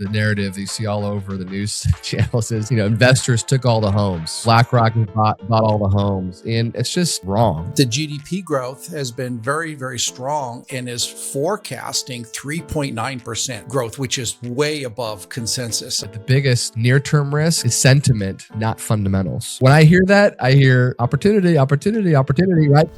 The narrative that you see all over the news channels is, investors took all the homes. BlackRock bought all the homes, and it's just wrong. The GDP growth has been very, very strong and is forecasting 3.9% growth, which is way above consensus. But the biggest near-term risk is sentiment, not fundamentals. When I hear that, I hear opportunity, right?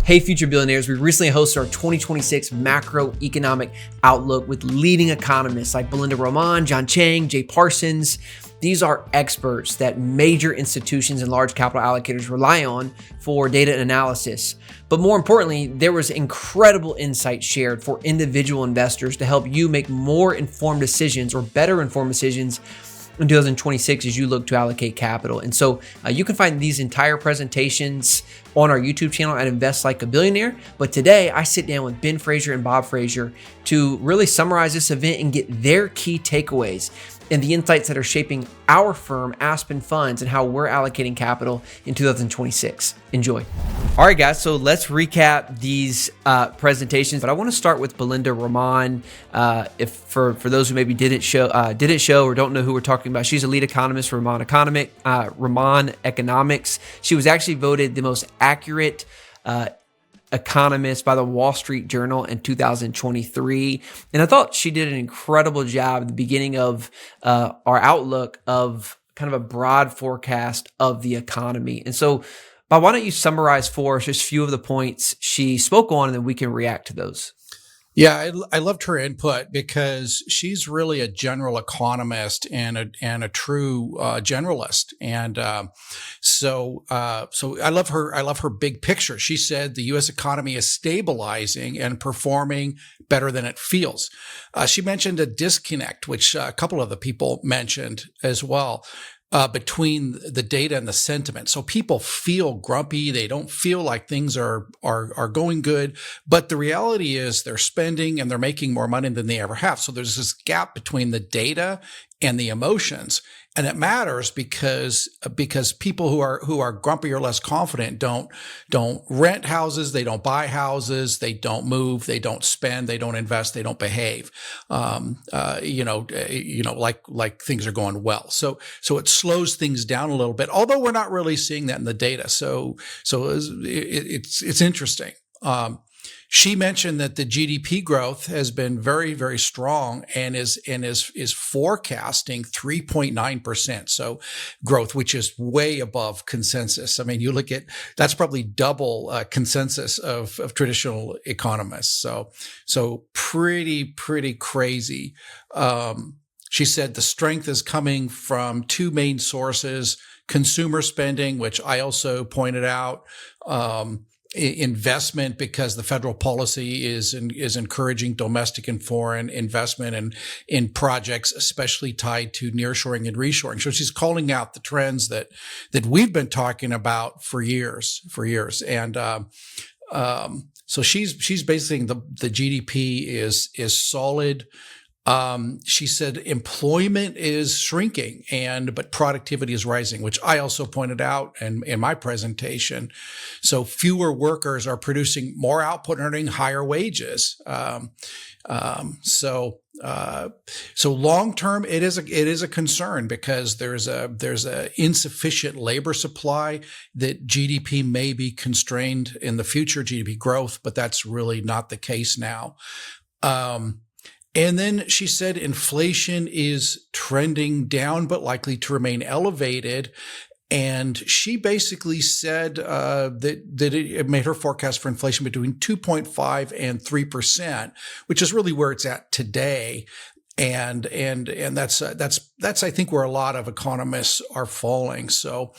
Hey, future billionaires, we recently hosted our 2026 macroeconomic outlook with leading economists like Belinda Román, Chang, Jay Parsons. These are experts that major institutions and large capital allocators rely on for data and analysis. But more importantly, there was incredible insight shared for individual investors to help you make more informed decisions or better informed decisions in 2026 as you look to allocate capital. And so you can find these entire presentations on our YouTube channel at Invest Like a Billionaire. But today I sit down with Ben Fraser and Bob Fraser to really summarize this event and get their key takeaways and the insights that are shaping our firm, Aspen Funds, and how we're allocating capital in 2026. Enjoy. All right, guys, so let's recap these presentations. But I want to start with Belinda Román. If for those who maybe didn't show or don't know who we're talking about, she's a lead economist for Román Economics. She was actually voted the most accurate economist by the Wall Street Journal in 2023. And I thought she did an incredible job at the beginning of our outlook of kind of a broad forecast of the economy. And so, Bob, why don't you summarize for us just a few of the points she spoke on, and then we can react to those. Yeah, I loved her input because she's really a general economist and a true generalist, and so I love her. I love her big picture. She said the U.S. economy is stabilizing and performing better than it feels. She mentioned a disconnect, which a couple of the people mentioned as well. Between the data and the sentiment. So people feel grumpy. They don't feel like things are going good. But the reality is they're spending and they're making more money than they ever have. So there's this gap between the data and the emotions. And it matters because people who are grumpy or less confident don't rent houses, they don't buy houses, they don't move, they don't spend, they don't invest, they don't behave. Like things are going well. So it slows things down a little bit. Although we're not really seeing that in the data. So it's interesting. She mentioned that the GDP growth has been very, very strong and is forecasting 3.9%. So growth, which is way above consensus. I mean, you look at, that's probably double consensus of traditional economists. So pretty crazy. She said the strength is coming from two main sources: consumer spending, which I also pointed out, investment, because the federal policy is encouraging domestic and foreign investment in projects, especially tied to nearshoring and reshoring. So she's calling out the trends that we've been talking about for years. And so she's basically the GDP is solid. She said employment is shrinking but productivity is rising, which I also pointed out in my presentation. So fewer workers are producing more output and earning higher wages. So long term, it is a concern because there's a insufficient labor supply, that GDP may be constrained in the future, GDP growth, but that's really not the case now. And then she said inflation is trending down, but likely to remain elevated. And she basically said that it made her forecast for inflation between 2.5 and 3%, which is really where it's at today. And that's I think where a lot of economists are falling. So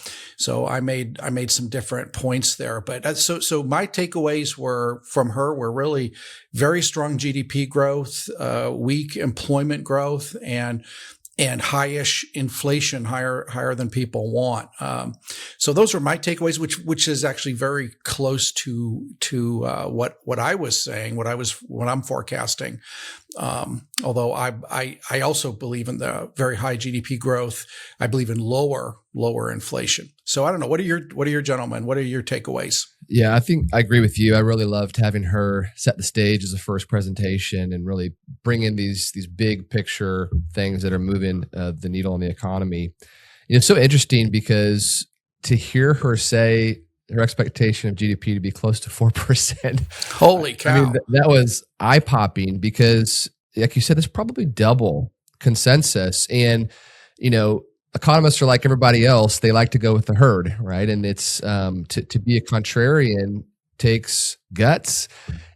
I made some different points there, but so my takeaways from her were really very strong GDP growth, weak employment growth, and high-ish inflation, higher than people want. So those are my takeaways, which is actually very close to what I was saying, what I'm forecasting. Although I also believe in the very high GDP growth. I believe in lower inflation. So I don't know. What are your gentlemen? What are your takeaways? Yeah, I think I agree with you. I really loved having her set the stage as a first presentation and really bring in these big picture things that are moving the needle on the economy. It's so interesting because to hear her say her expectation of GDP to be close to 4%. Holy cow. I mean, that was eye-popping because, like you said, it's probably double consensus. And, economists are like everybody else. They like to go with the herd, right? And it's to be a contrarian takes guts.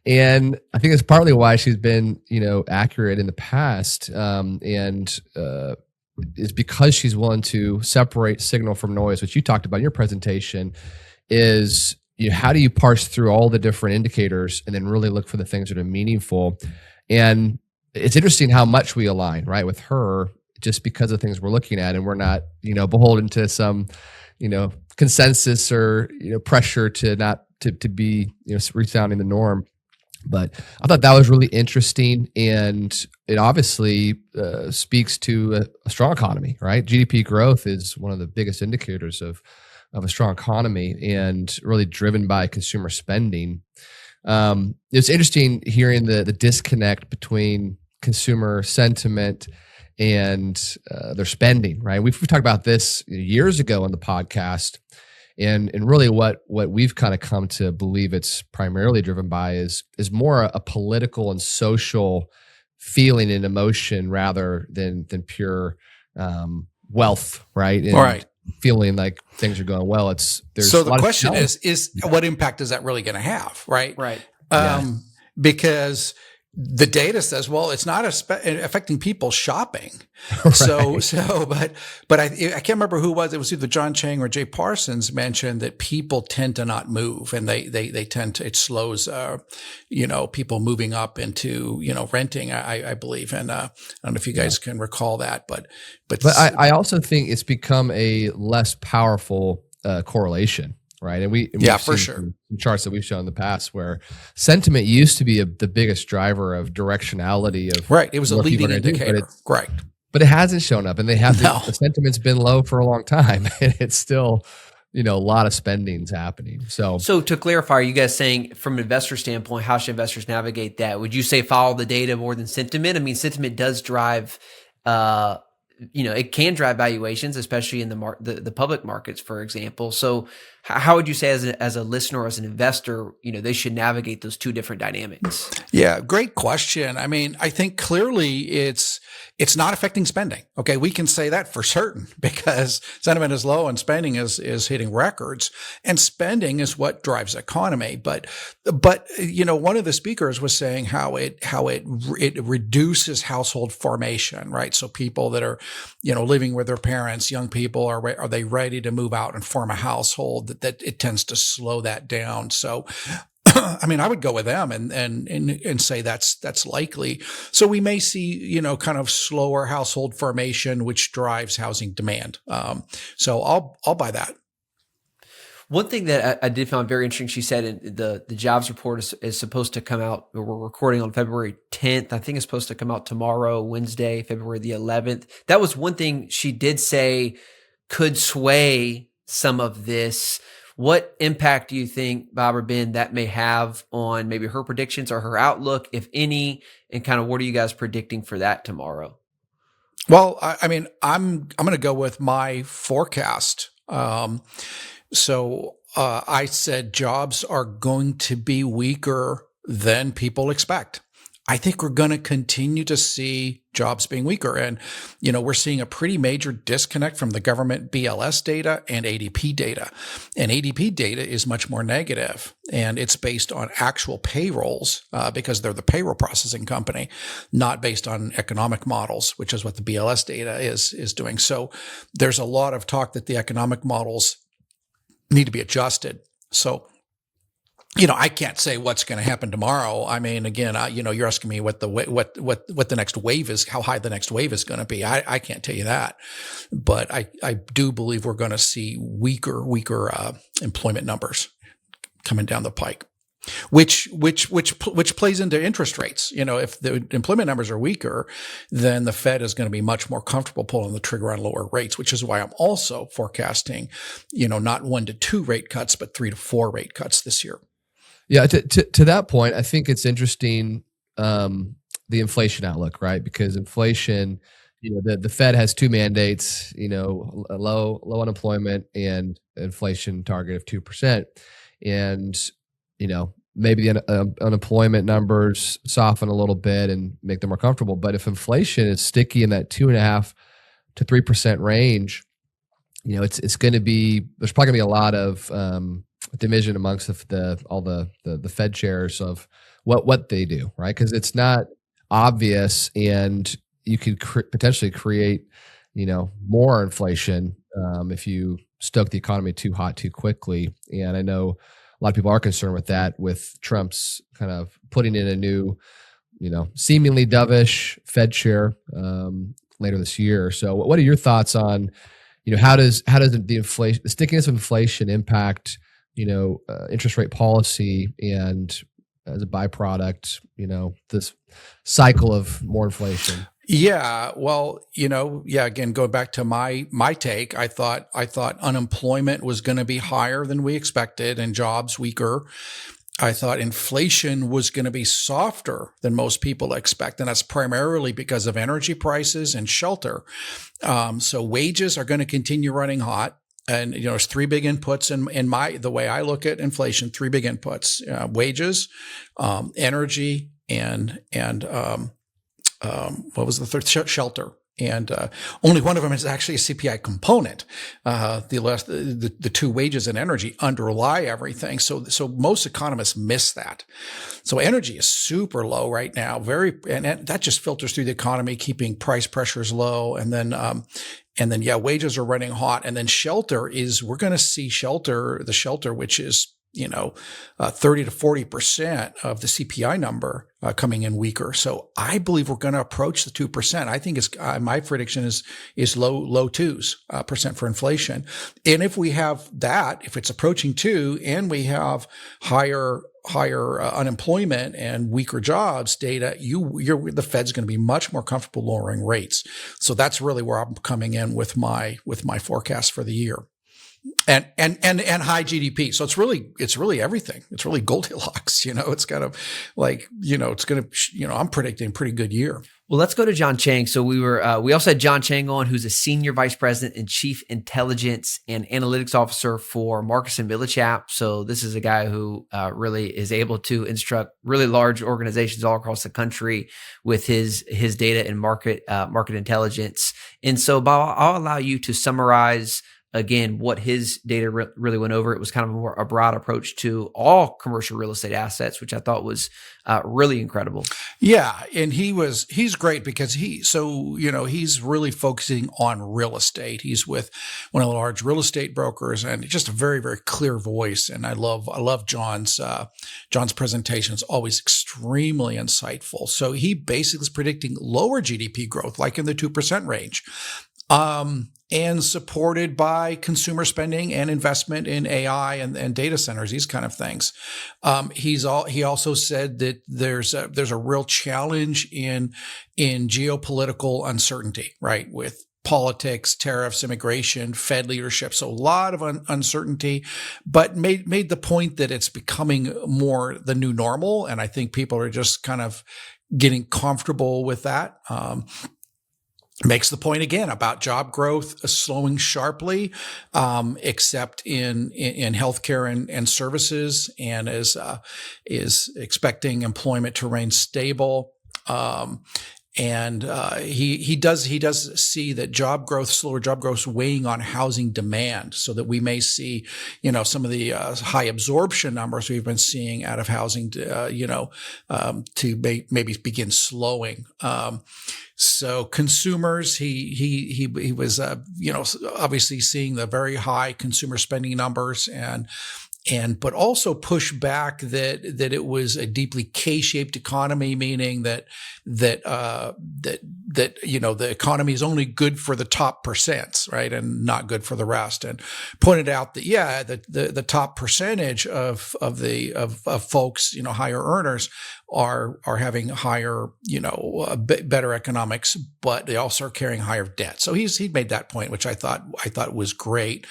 And I think it's partly why she's been, accurate in the past. Is because she's willing to separate signal from noise, which you talked about in your presentation, is how do you parse through all the different indicators and then really look for the things that are meaningful. And it's interesting how much we align, right, with her just because of things we're looking at, and we're not, beholden to some, consensus or, pressure to not to be, resounding the norm. But I thought that was really interesting, and it obviously speaks to a strong economy, right? GDP growth is one of the biggest indicators of a strong economy, and really driven by consumer spending. It's interesting hearing the disconnect between consumer sentiment and their spending, right? We've talked about this years ago on the podcast. And really what we've kind of come to believe it's primarily driven by is more a political and social feeling and emotion rather than pure wealth, right? And right. Feeling like things are going well. So the question is what impact is that really going to have, right? Right. Because the data says, well, it's not affecting people shopping. Right. But I can't remember who it was. It was either John Chang or Jay Parsons mentioned that people tend to not move, and they tend to, it slows, people moving up into, renting, I believe. And, I don't know if you guys can recall that, but I also think it's become a less powerful correlation. Right. And we've for seen sure. some charts that we've shown in the past where sentiment used to be the biggest driver of directionality of right. It was a leading indicator. Right. But it hasn't shown up, and they have No. the sentiment's been low for a long time, and it's still, a lot of spending's happening. So to clarify, are you guys saying from an investor standpoint, how should investors navigate that? Would you say follow the data more than sentiment? I mean, sentiment does drive, it can drive valuations, especially in the public markets, for example. So how would you say as a listener or as an investor, they should navigate those two different dynamics? Yeah, great question. I mean, I think clearly it's not affecting spending. Okay, we can say that for certain because sentiment is low and spending is hitting records, and spending is what drives the economy. But one of the speakers was saying how it reduces household formation, right? So people that are living with their parents, young people, are they ready to move out and form a household? That it tends to slow that down. So, I mean, I would go with them and say that's likely. So we may see, kind of slower household formation, which drives housing demand. So I'll buy that. One thing that I did find very interesting, she said the jobs report is supposed to come out. We're recording on February 10th. I think it's supposed to come out tomorrow, Wednesday, February the 11th. That was one thing she did say could sway some of this. What impact do you think, Bob or Ben, that may have on maybe her predictions or her outlook, if any, and kind of what are you guys predicting for that tomorrow? Well, I mean, I'm going to go with my forecast. So I said jobs are going to be weaker than people expect. I think we're going to continue to see jobs being weaker. And, we're seeing a pretty major disconnect from the government BLS data and ADP data. And ADP data is much more negative, and it's based on actual payrolls because they're the payroll processing company, not based on economic models, which is what the BLS data is doing. So there's a lot of talk that the economic models need to be adjusted. So I can't say what's going to happen tomorrow. I mean, again, you're asking me what the next wave is, how high the next wave is going to be. I can't tell you that, but I do believe we're going to see weaker employment numbers coming down the pike. which plays into interest rates. If the employment numbers are weaker, then the Fed is going to be much more comfortable pulling the trigger on lower rates, which is why I'm also forecasting, not 1 to 2 rate cuts, but 3 to 4 rate cuts this year. Yeah. To that point, I think it's interesting, the inflation outlook, right? Because inflation, the Fed has 2 mandates, low unemployment and inflation target of 2%. And, maybe the unemployment numbers soften a little bit and make them more comfortable. But if inflation is sticky in that 2.5% to 3% range, it's going to be, there's probably going to be a lot of division amongst all the Fed chairs of what they do, right? Because it's not obvious, and you could potentially create, more inflation if you stoke the economy too hot too quickly. And I know a lot of people are concerned with that, with Trump's kind of putting in a new, seemingly dovish Fed chair later this year. So what are your thoughts on, how does the stickiness of inflation impact, interest rate policy, and as a byproduct, this cycle of more inflation? Yeah, well, again, going back to my take, I thought unemployment was going to be higher than we expected and jobs weaker. I thought inflation was going to be softer than most people expect, and that's primarily because of energy prices and shelter. So wages are going to continue running hot. And, there's 3 big inputs in the way I look at inflation, 3 big inputs: wages, energy, and what was the third? Shelter. And only one of them is actually a CPI component. The 2 wages and energy underlie everything. So most economists miss that. So energy is super low right now. And that just filters through the economy, keeping price pressures low. And then wages are running hot. And then we're going to see the shelter, which is 30 to 40% of the CPI number coming in weaker. So I believe we're going to approach the 2%. I think my prediction is low 2s% for inflation. And if we have that, if it's approaching 2, and we have higher unemployment and weaker jobs data, the Fed's going to be much more comfortable lowering rates. So that's really where I'm coming in with my forecast for the year. And high GDP. So it's really everything. It's really Goldilocks, it's kind of like, it's going to, I'm predicting a pretty good year. Well, let's go to John Chang. So we also had John Chang on, who's a senior vice president and chief intelligence and analytics officer for Marcus & Millichap. So this is a guy who really is able to instruct really large organizations all across the country with his data and market intelligence. And so, Bob, I'll allow you to summarize again what his data really went over. It was kind of a broad approach to all commercial real estate assets, which I thought was really incredible. Yeah, and he's great because he's really focusing on real estate. He's with one of the large real estate brokers, and just a very, very clear voice. And I love John's presentation. It's always extremely insightful. So he basically is predicting lower GDP growth, like in the 2% range. And supported by consumer spending and investment in AI and data centers, these kind of things. He also said that there's a real challenge in geopolitical uncertainty, right? With politics, tariffs, immigration, Fed leadership. So a lot of uncertainty, but made the point that it's becoming more the new normal. And I think people are just kind of getting comfortable with that. Makes the point again about job growth slowing sharply, except in healthcare and services, and is expecting employment to remain stable. And he does see that slower job growth weighing on housing demand, so that we may see, some of the high absorption numbers we've been seeing out of housing, to maybe begin slowing. So consumers, he was, obviously seeing the very high consumer spending numbers, and but also push back that it was a deeply K-shaped economy, meaning that the economy is only good for the top percents, right, and not good for the rest. And pointed out that the top percentage of folks, higher earners are having higher, better economics, but they also are carrying higher debt. So he made that point, which I thought was great.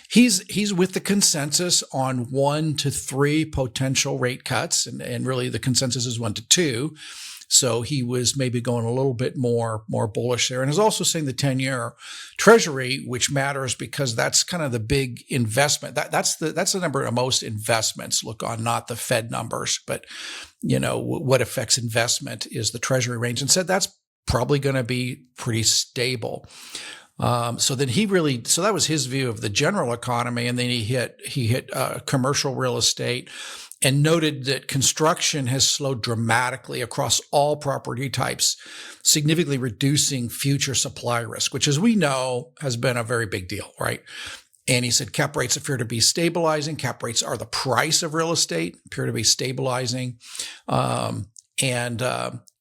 He's with the consensus on 1 to 3 potential rate cuts, and really the consensus is 1 to 2. So he was maybe going a little bit more bullish there, and is also saying the 10-year Treasury, which matters because that's kind of the big investment. That's the number of most investments look on, not the Fed numbers, but what affects investment is the Treasury range, and said that's probably going to be pretty stable. So that was his view of the general economy. And then he hit commercial real estate and noted that construction has slowed dramatically across all property types, significantly reducing future supply risk, which, as we know, has been a very big deal, right? And he said cap rates appear to be stabilizing. Cap rates are the price of real estate, appear to be stabilizing.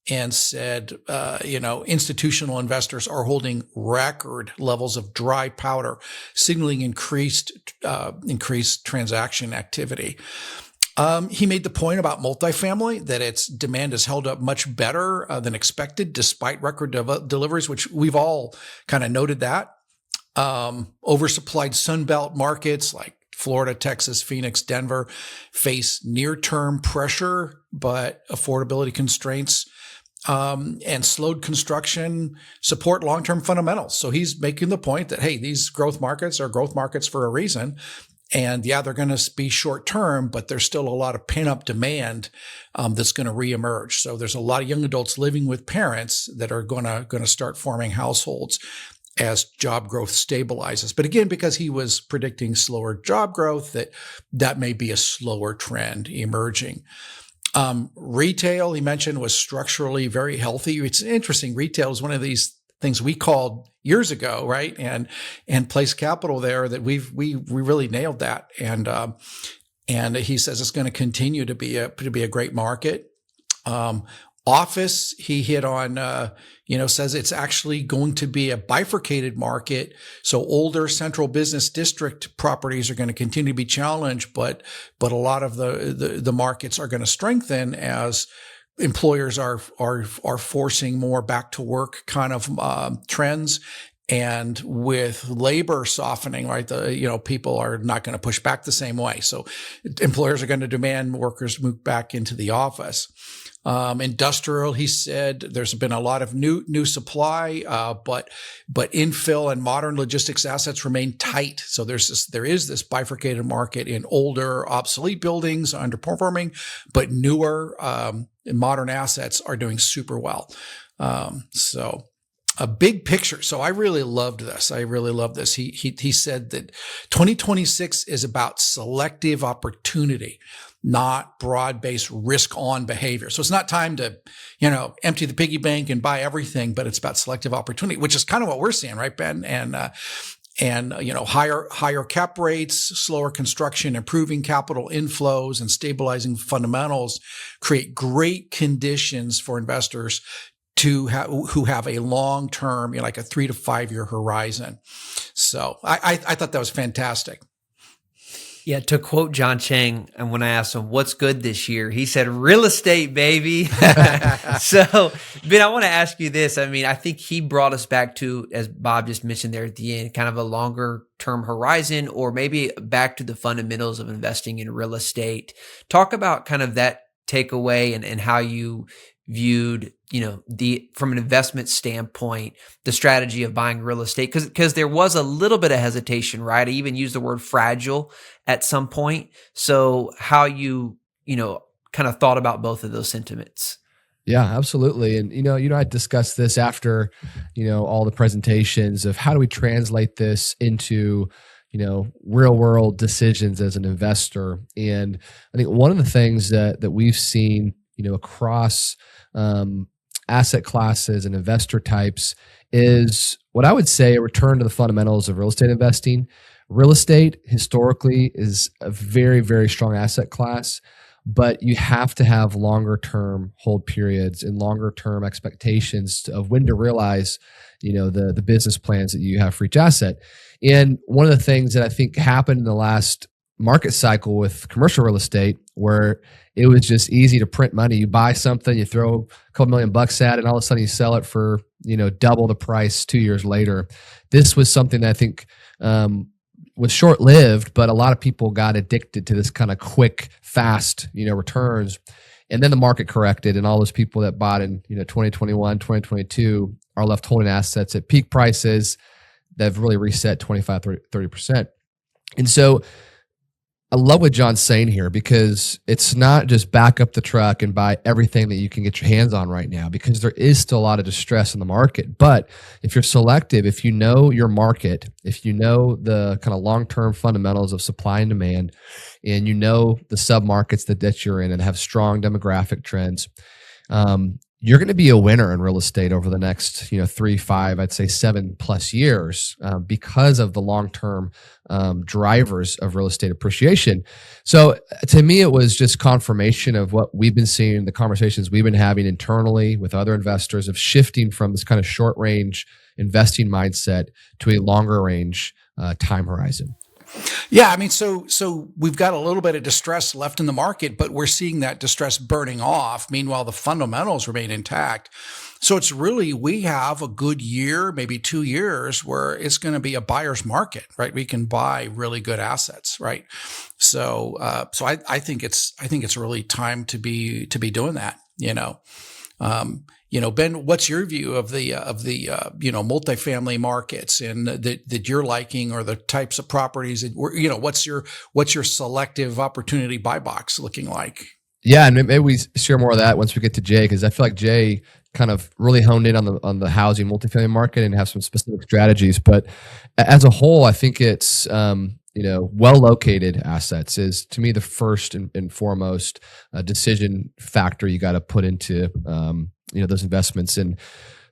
And said, institutional investors are holding record levels of dry powder, signaling increased transaction activity. He made the point about multifamily, that its demand has held up much better than expected, despite record deliveries, which we've all kind of noted that. Oversupplied Sunbelt markets like Florida, Texas, Phoenix, Denver face near-term pressure, but affordability constraints and slowed construction support long-term fundamentals. So he's making the point that, hey, these growth markets are growth markets for a reason. And yeah, they're going to be short-term, but there's still a lot of pent-up demand that's going to reemerge. So there's a lot of young adults living with parents that are going to start forming households as job growth stabilizes. But again, because he was predicting slower job growth, that may be a slower trend emerging. Retail, he mentioned, was structurally very healthy. It's interesting. Retail is one of these things we called years ago, right? And placed capital there that we really nailed that. And he says it's going to continue to be a great market. Office, he hit on, says it's actually going to be a bifurcated market. So older central business district properties are going to continue to be challenged, but a lot of the markets are going to strengthen as employers are forcing more back to work kind of trends. And with labor softening, right, people are not going to push back the same way. So employers are going to demand workers move back into the office. Industrial, he said, there's been a lot of new supply, but infill and modern logistics assets remain tight. So there is this bifurcated market in older, obsolete buildings underperforming, but newer, modern assets are doing super well. So a big picture. So I really loved this. He said that 2026 is about selective opportunity, not broad-based risk-on behavior. So it's not time to, empty the piggy bank and buy everything, but it's about selective opportunity, which is kind of what we're seeing, right, Ben? And higher cap rates, slower construction, improving capital inflows, and stabilizing fundamentals create great conditions for investors who have a long-term, like a 3 to 5 year horizon. So I thought that was fantastic. Yeah, to quote John Chang, and when I asked him what's good this year, he said, real estate, baby. So, Ben, I want to ask you this. I mean, I think he brought us back to, as Bob just mentioned there at the end, kind of a longer term horizon, or maybe back to the fundamentals of investing in real estate. Talk about kind of that takeaway and how you viewed, from an investment standpoint, the strategy of buying real estate, because there was a little bit of hesitation, right? I even used the word fragile at some point. So how you kind of thought about both of those sentiments. Yeah, absolutely. And, I discussed this after, all the presentations of how do we translate this into, real world decisions as an investor. And I think one of the things that we've seen, across asset classes and investor types is what I would say a return to the fundamentals of real estate investing, real estate historically is a very, very strong asset class, but you have to have longer term hold periods and longer term expectations of when to realize, the business plans that you have for each asset. And one of the things that I think happened in the last market cycle with commercial real estate, where it was just easy to print money. You buy something, you throw a couple $1,000,000 at it, and all of a sudden you sell it for, double the price 2 years later. This was something that I think was short-lived, but a lot of people got addicted to this kind of quick, fast, returns. And then the market corrected, and all those people that bought in, 2021, 2022 are left holding assets at peak prices that have really reset 25, 30%. And so I love what John's saying here, because it's not just back up the truck and buy everything that you can get your hands on right now, because there is still a lot of distress in the market. But if you're selective, if you know your market, if you know the kind of long-term fundamentals of supply and demand, and you know the sub-markets that you're in and have strong demographic trends, you're going to be a winner in real estate over the next, 3, 5, I'd say 7+ years, because of the long-term drivers of real estate appreciation. So to me, it was just confirmation of what we've been seeing, the conversations we've been having internally with other investors, of shifting from this kind of short-range investing mindset to a longer-range time horizon. Yeah, I mean, so we've got a little bit of distress left in the market, but we're seeing that distress burning off. Meanwhile, the fundamentals remain intact. So it's really, we have a good year, maybe 2 years, where it's going to be a buyer's market, right? We can buy really good assets, right? So I think it's really time to be doing that. Ben, what's your view of the multifamily markets and that you're liking, or the types of properties that what's your selective opportunity buy box looking like? Yeah, and maybe we share more of that once we get to Jay, because I feel like Jay kind of really honed in on the housing multifamily market and have some specific strategies. But as a whole, I think it's well-located assets is, to me, the first and foremost decision factor you got to put into those investments. And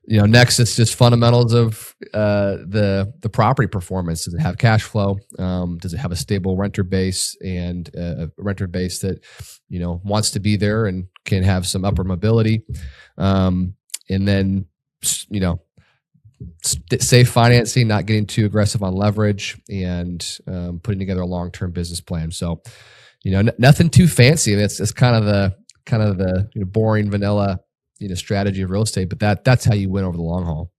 next, it's just fundamentals of the property performance. Does it have cash flow? Does it have a stable renter base, and a renter base that wants to be there and can have some upward mobility? And then safe financing, not getting too aggressive on leverage, and putting together a long-term business plan. So, nothing too fancy. It's kind of the boring vanilla strategy of real estate, but that's how you win over the long haul.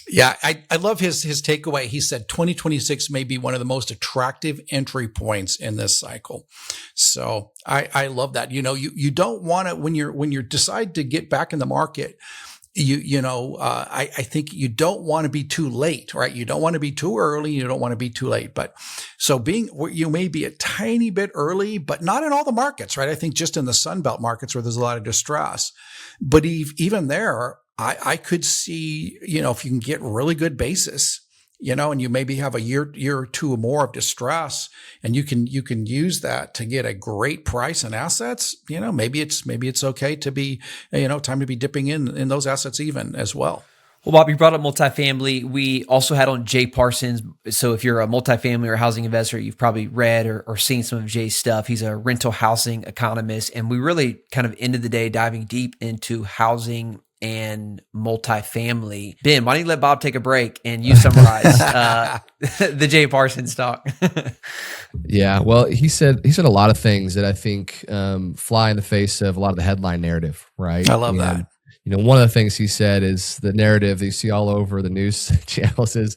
Yeah, I love his takeaway. He said 2026 may be one of the most attractive entry points in this cycle. So I love that. You don't want to, when you decide to get back in the market, I think you don't want to be too late, right? You don't want to be too early. You don't want to be too late. But so you may be a tiny bit early, but not in all the markets, right? I think just in the Sunbelt markets where there's a lot of distress. But even there, I could see, if you can get really good basis, and you maybe have a year or two or more of distress, and you can use that to get a great price in assets. Maybe it's okay to be, time to be dipping in those assets even as well. Well, Bob, you brought up multifamily. We also had on Jay Parsons. So if you're a multifamily or housing investor, you've probably read or seen some of Jay's stuff. He's a rental housing economist, and we really kind of ended the day diving deep into housing and multifamily. Ben, why don't you let Bob take a break and you summarize the Jay Parsons talk? Yeah, well, he said a lot of things that I think fly in the face of a lot of the headline narrative, right? I love that. One of the things he said is the narrative that you see all over the news channels is,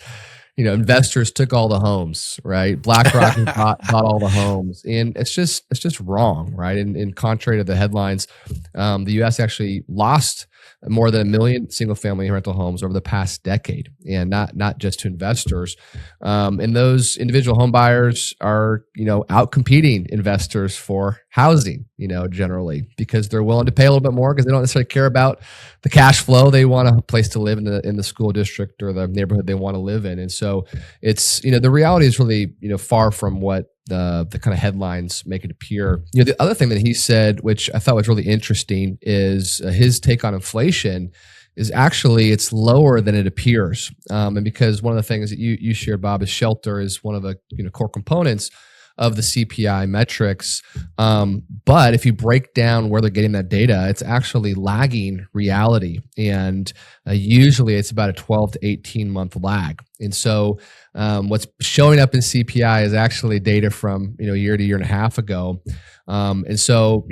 investors took all the homes, right? BlackRock bought all the homes, and it's just wrong, right? And contrary to the headlines, the U.S. actually lost more than 1 million single-family rental homes over the past decade, and not just to investors. And those individual home buyers are, out competing investors for housing, generally, because they're willing to pay a little bit more because they don't necessarily care about the cash flow. They want a place to live in the school district or the neighborhood they want to live in. And so it's, the reality is really, far from what the kind of headlines make it appear. The other thing that he said, which I thought was really interesting, is his take on inflation is actually it's lower than it appears. And because one of the things that you shared, Bob, is shelter is one of the core components of the CPI metrics. But if you break down where they're getting that data, it's actually lagging reality. And usually it's about a 12 to 18 month lag. And so what's showing up in CPI is actually data from, a year to year and a half ago. And so,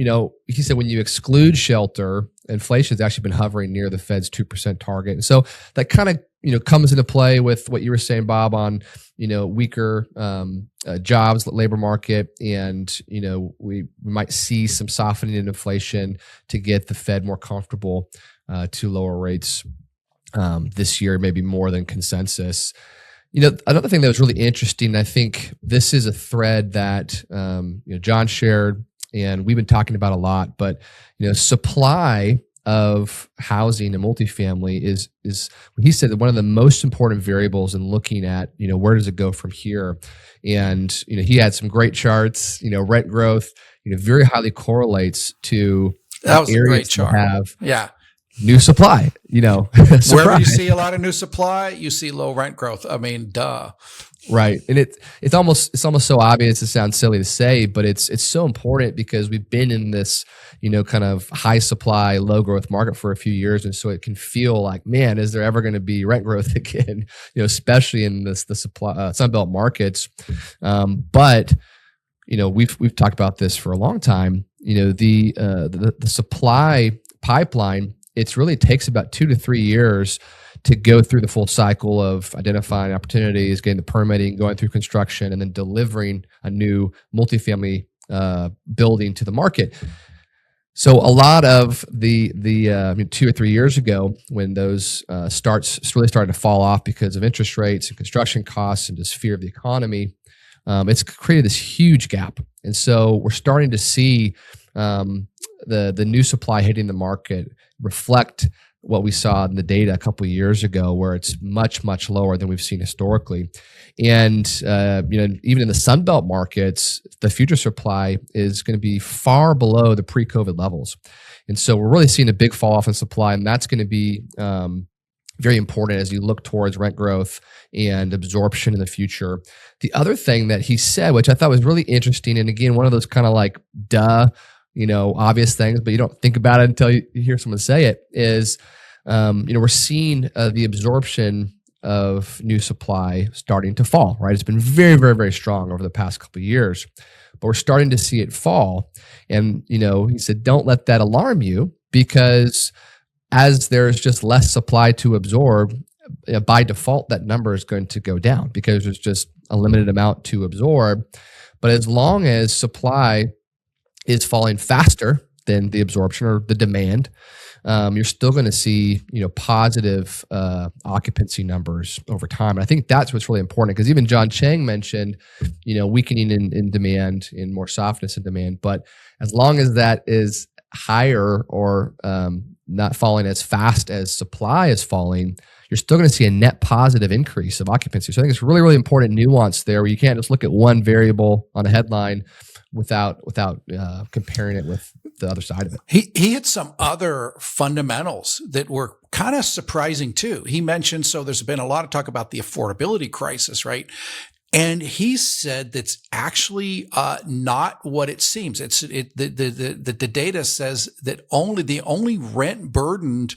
he said when you exclude shelter, inflation's actually been hovering near the Fed's 2% target. And so that kind of, comes into play with what you were saying, Bob, on, weaker jobs, labor market. And, we might see some softening in inflation to get the Fed more comfortable to lower rates this year, maybe more than consensus. Another thing that was really interesting, I think this is a thread that John shared and we've been talking about a lot, but supply of housing and multifamily is he said that one of the most important variables in looking at where does it go from here. And he had some great charts. Rent growth very highly correlates to that was a great chart. Have new supply, wherever you see a lot of new supply, you see low rent growth. I mean, duh. Right. And it's almost so obvious it sounds silly to say, but it's so important because we've been in this, kind of high supply, low growth market for a few years. And so it can feel like, man, is there ever going to be rent growth again, especially in the supply Sunbelt markets. But we've talked about this for a long time. The supply pipeline, it really takes about 2 to 3 years to go through the full cycle of identifying opportunities, getting the permitting, going through construction, and then delivering a new multifamily building to the market. So a lot of the 2 or 3 years ago, when those starts really started to fall off because of interest rates and construction costs and just fear of the economy, it's created this huge gap. And so we're starting to see the new supply hitting the market reflect what we saw in the data a couple of years ago, where it's much, much lower than we've seen historically. And, even in the Sunbelt markets, the future supply is going to be far below the pre-COVID levels. And so we're really seeing a big fall off in supply, and that's going to be very important as you look towards rent growth and absorption in the future. The other thing that he said, which I thought was really interesting, and again, one of those kind of like obvious things, but you don't think about it until you hear someone say it, is, we're seeing the absorption of new supply starting to fall, right? It's been very, very, very strong over the past couple of years, but we're starting to see it fall. And, he said, don't let that alarm you, because as there's just less supply to absorb, by default, that number is going to go down because there's just a limited amount to absorb. But as long as supply is falling faster than the absorption or the demand, you're still going to see, positive occupancy numbers over time. And I think that's what's really important, because even John Chang mentioned, weakening in demand and more softness in demand. But as long as that is higher or not falling as fast as supply is falling, you're still going to see a net positive increase of occupancy. So I think it's really, really important nuance there, where you can't just look at one variable on a headline without comparing it with the other side of it. He had some other fundamentals that were kind of surprising too. He mentioned, so there's been a lot of talk about the affordability crisis, right? And he said that's actually not what it seems. The data says that the only rent burdened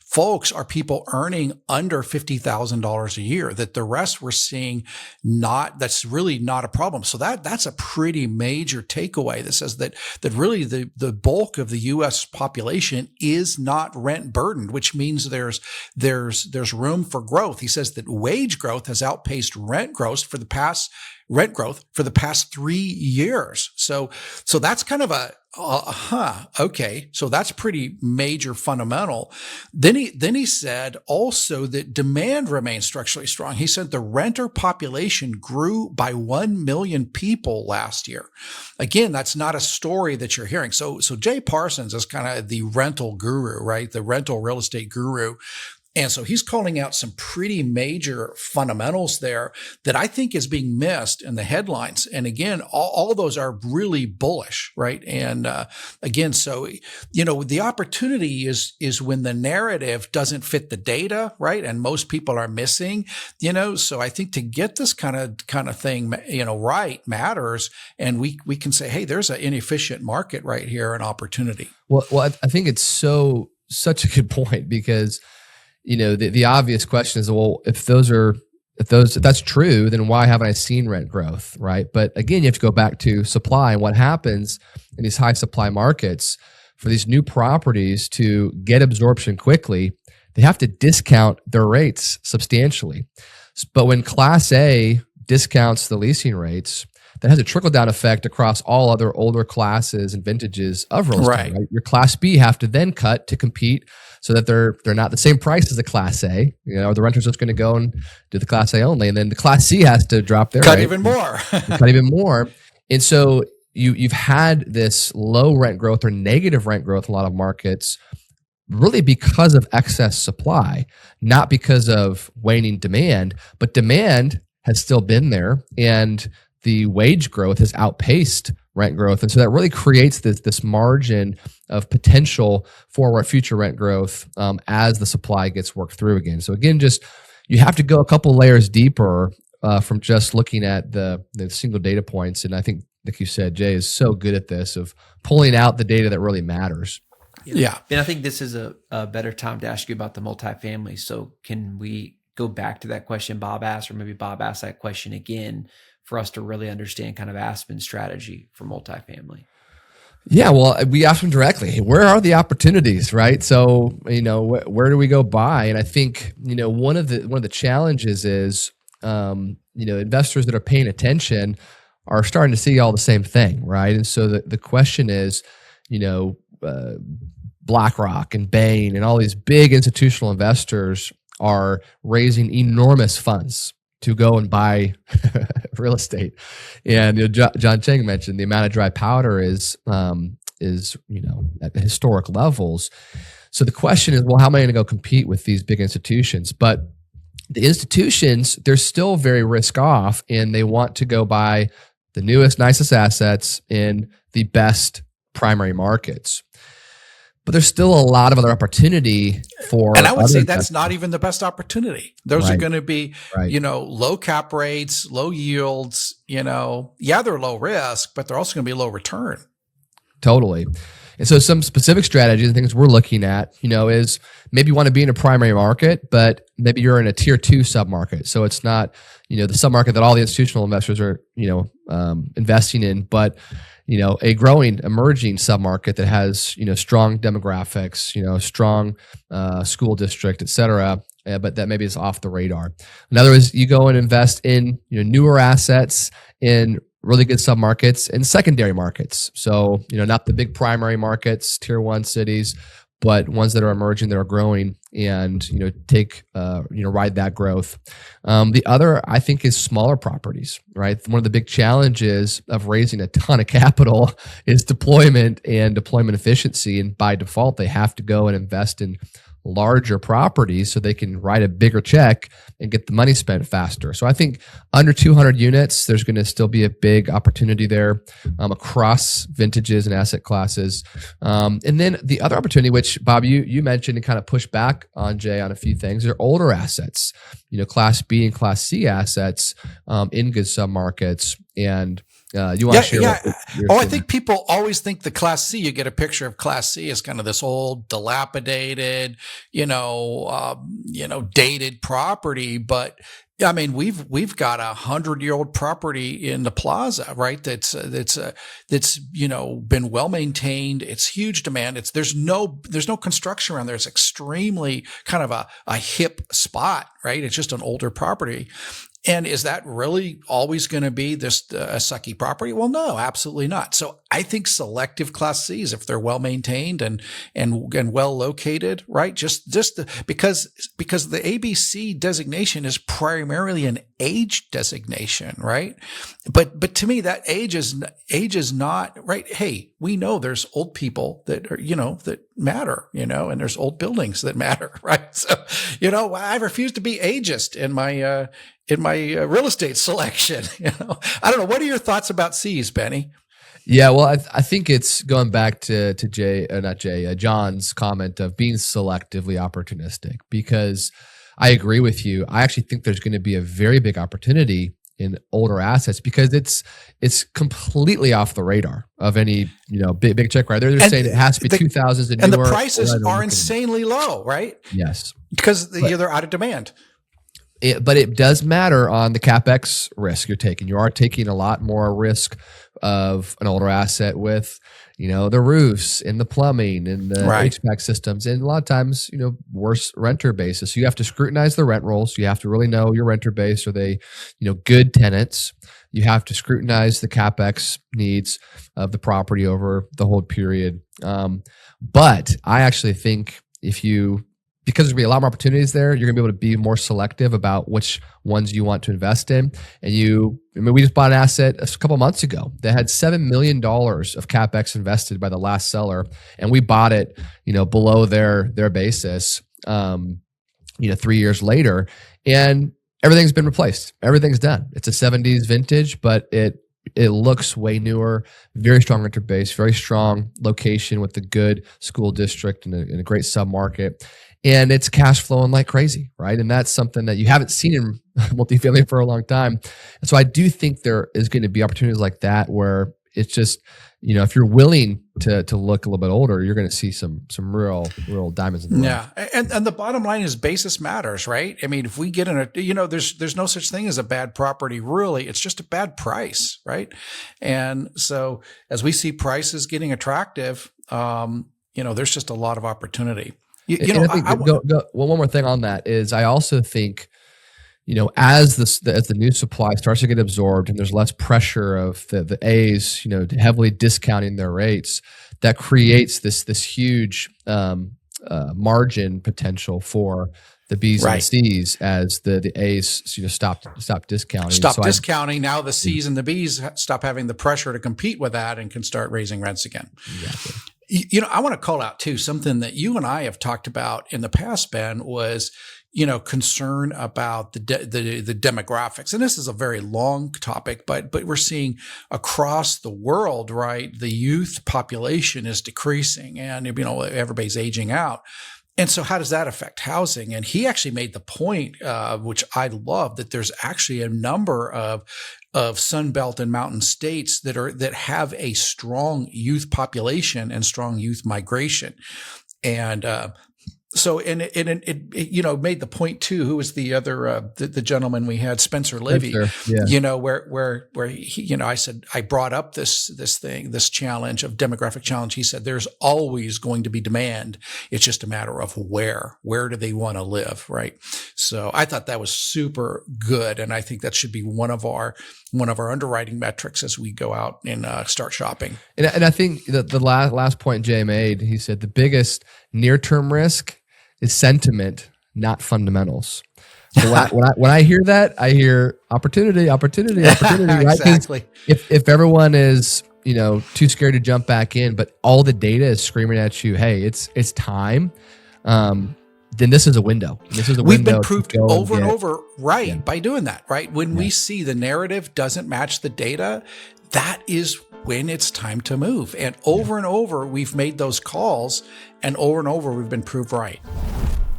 folks are people earning under $50,000 a year, that the rest we're seeing that's really not a problem. So that's a pretty major takeaway that says that really the bulk of the US population is not rent burdened, which means there's room for growth. He says that wage growth has outpaced rent growth for the past 3 years. So that's kind of okay. So that's pretty major fundamental. Then he said also that demand remains structurally strong. He said the renter population grew by 1 million people last year. Again, that's not a story that you're hearing. So Jay Parsons is kind of the rental guru, right? The rental real estate guru. And so he's calling out some pretty major fundamentals there that I think is being missed in the headlines. And again, all of those are really bullish, right? And again, so, the opportunity is when the narrative doesn't fit the data, right? And most people are missing, so I think to get this kind of thing, right matters. And we can say, hey, there's an inefficient market right here, an opportunity. Well, I think it's such a good point, because the obvious question is, well, if that's true, then why haven't I seen rent growth, right? But again, you have to go back to supply and what happens in these high supply markets. For these new properties to get absorption quickly, they have to discount their rates substantially. But when Class A discounts the leasing rates, that has a trickle-down effect across all other older classes and vintages of real estate. Right? Your Class B have to then cut to compete so that they're not the same price as the Class A. The renter's just going to go and do the Class A only, and then the Class C has to drop their cut rate even more, cut even more. And so you've had this low rent growth or negative rent growth in a lot of markets, really because of excess supply, not because of waning demand, but demand has still been there, and the wage growth has outpaced rent growth. And so that really creates this margin of potential for future rent growth as the supply gets worked through again. So again, you have to go a couple layers deeper from just looking at the single data points. And I think, like you said, Jay is so good at this, of pulling out the data that really matters. Yeah. And I think this is a better time to ask you about the multifamily. So can we go back to that question Bob asked, or maybe Bob asked that question again, for us to really understand kind of Aspen's strategy for multifamily? Yeah, well, we asked them directly, hey, where are the opportunities, right? So, where do we go buy? And I think, one of the challenges is, investors that are paying attention are starting to see all the same thing, right? And so the question is, BlackRock and Bain and all these big institutional investors are raising enormous funds to go and buy real estate. And John Chang mentioned the amount of dry powder is at historic levels. So the question is, well, how am I going to go compete with these big institutions? But the institutions, they're still very risk off, and they want to go buy the newest, nicest assets in the best primary markets. But there's still a lot of other opportunity for. And I would say that's not even the best opportunity. Those are going to be, right. Low cap rates, low yields, they're low risk, but they're also going to be low return. Totally. And so some specific strategies and things we're looking at, is maybe you want to be in a primary market, but maybe you're in a tier 2 submarket. So it's not, the submarket that all the institutional investors are, investing in, but a growing, emerging submarket that has, strong demographics, strong school district, et cetera, but that maybe is off the radar. Another is you go and invest in, newer assets in really good submarkets and secondary markets. So, not the big primary markets, tier 1 cities, but ones that are emerging, that are growing, and ride that growth. The other, I think, is smaller properties. Right, one of the big challenges of raising a ton of capital is deployment and deployment efficiency, and by default, they have to go and invest in larger properties so they can write a bigger check and get the money spent faster. So I think under 200 units, there's going to still be a big opportunity there across vintages and asset classes. And then the other opportunity, which Bob, you mentioned and kind of pushed back on, Jay, on a few things, are older assets, Class B and Class C assets in good submarkets. And you want to share? Yeah. I think people always think the Class C, you get a picture of Class C as kind of this old, dilapidated, dated property. But I mean, we've got 100-year-old property in the plaza, right? That's been well maintained. It's huge demand. There's no construction around there. It's extremely kind of a hip spot, right? It's just an older property. And is that really always going to be this a sucky property? Well, no, absolutely not. So I think selective Class Cs, if they're well maintained and well located, right? Because the ABC designation is primarily an age designation, right? But to me, that age is not right. Hey, we know there's old people that are, that matter, and there's old buildings that matter, right? So, I refuse to be ageist in my real estate selection. I don't know. What are your thoughts about C's, Benny? Yeah, well, I think it's going back to John's comment of being selectively opportunistic, because I agree with you. I actually think there's going to be a very big opportunity in older assets because it's completely off the radar of any big check writer. They're saying it has to be 2000s and newer, the prices are insanely low, right? Yes, because they're out of demand. But it does matter on the CapEx risk you're taking. You are taking a lot more risk of an older asset with, the roofs and the plumbing and the HVAC systems, and a lot of times, worse renter bases. So you have to scrutinize the rent rolls. You have to really know your renter base. Are they, good tenants? You have to scrutinize the CapEx needs of the property over the whole period. But I actually think because there's going to be a lot more opportunities there, you're going to be able to be more selective about which ones you want to invest in. And we just bought an asset a couple of months ago that had $7 million of CapEx invested by the last seller. And we bought it, below their basis, 3 years later. And everything's been replaced. Everything's done. It's a 70s vintage, but it looks way newer, very strong renter base, very strong location with a good school district and a great submarket. And it's cash flowing like crazy, right? And that's something that you haven't seen in multifamily for a long time. And so I do think there is going to be opportunities like that where it's just, if you're willing to look a little bit older, you're going to see some real diamonds in the rough. Yeah, and the bottom line is basis matters, right? I mean, if we get in there's no such thing as a bad property, really. It's just a bad price, right? And so as we see prices getting attractive, there's just a lot of opportunity. One more thing on that is I also think, as the new supply starts to get absorbed and there's less pressure of the A's, heavily discounting their rates, that creates this huge margin potential for the B's and C's as the A's stop discounting. Discounting. Now the C's and the B's stop having the pressure to compete with that and can start raising rents again. Exactly. I want to call out too, something that you and I have talked about in the past, Ben, was, concern about the demographics. And this is a very long topic, but we're seeing across the world, right? The youth population is decreasing and, everybody's aging out. And so how does that affect housing? And he actually made the point, which I love, that there's actually a number of Sunbelt and mountain states that have a strong youth population and strong youth migration. And so it made the point too. Who was the other the gentleman we had, Spencer Livy? Yeah. Where he, I said I brought up this challenge of demographic challenge. He said there's always going to be demand. It's just a matter of where do they want to live, right? So I thought that was super good, and I think that should be one of our underwriting metrics as we go out and start shopping. And I think the last point Jay made, he said the biggest near-term risk is sentiment, not fundamentals. So when I hear that, I hear opportunity, right? Exactly. If everyone is too scared to jump back in, but all the data is screaming at you, hey, it's time. Then this is a window. We've been proved over and over by doing that, right? When we see the narrative doesn't match the data, that is when it's time to move. And over we've made those calls, and over we've been proved right.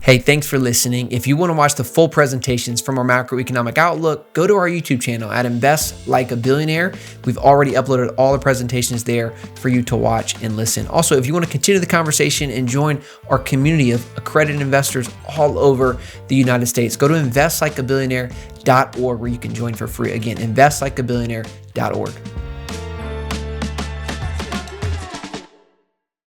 Hey, thanks for listening. If you want to watch the full presentations from our macroeconomic outlook, go to our YouTube channel at Invest Like a Billionaire. We've already uploaded all the presentations there for you to watch and listen. Also, if you want to continue the conversation and join our community of accredited investors all over the United States, go to investlikeabillionaire.org where you can join for free. Again, investlikeabillionaire.org.